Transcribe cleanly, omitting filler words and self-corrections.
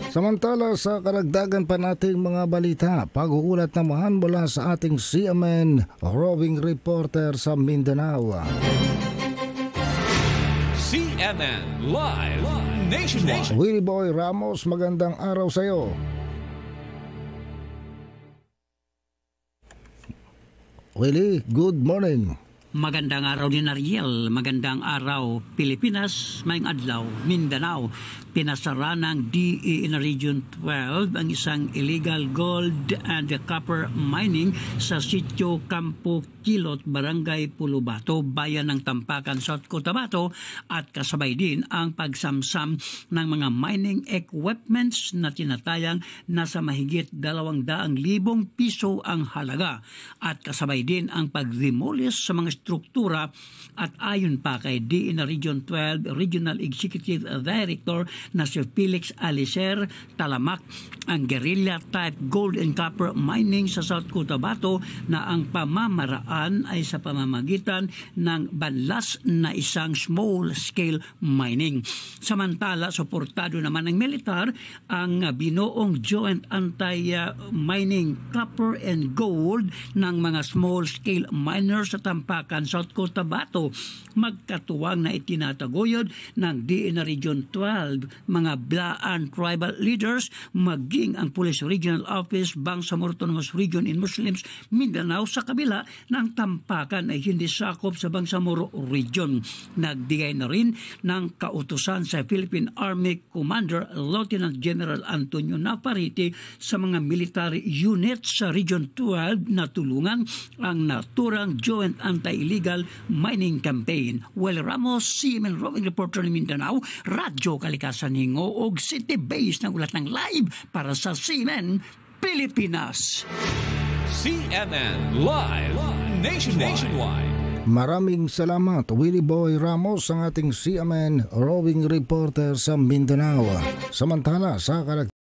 Samantala sa karagdagan pa nating mga balita, pag-uulat naman mula sa ating CMN roving reporter sa Mindanao. CMN Live Nationwide. Willie Boy Ramos, magandang araw sa iyo. Willie, good morning. Magandang araw din Ariel, magandang araw Pilipinas, mayang adlaw Mindanao. Pinasara ng DE in Region 12 ang isang illegal gold and copper mining sa sitio Campo Kilot, Barangay Pulubato, bayan ng Tampakan, South Cotabato, at kasabay din ang pagsamsam ng mga mining equipments na tinatayang nasa mahigit 200,000 piso ang halaga, at kasabay din ang pag-demolish sa mga struktura. At ayon pa kay DE in Region 12 Regional Executive Director na si Felix Alicer, talamak ang guerrilla type gold and copper mining sa South Cotabato na ang pamamaraan ay sa pamamagitan ng banlas na isang small scale mining. Samantala, suportado naman ng militar ang binuong joint anti-mining copper and gold ng mga small scale miners sa Tampakan, South Cotabato. Magkatuwang na itinataguyod ng DE na Region 12 mga Blaan tribal leaders, maging ang Police Regional Office, Bangsamoro Autonomous Region in Muslims, Mindanao, sa kabila ng Tampakan ay hindi sakop sa Bangsamoro Region. Nagbigay na rin ng kautusan sa Philippine Army Commander Lieutenant General Antonio Naparite sa mga military units sa Region 12 na tulungan ang naturang joint anti-illegal mining campaign. Well, Ramos, CMN roving reporter ng Mindanao, Radyo Kalikasan Hingo og City Base ng ulat ng live para sa CMN Pilipinas. CMN Live Nationwide. Maraming salamat, Willie Boy Ramos, ang ating CMN roving reporter sa Mindanao. Samantala sa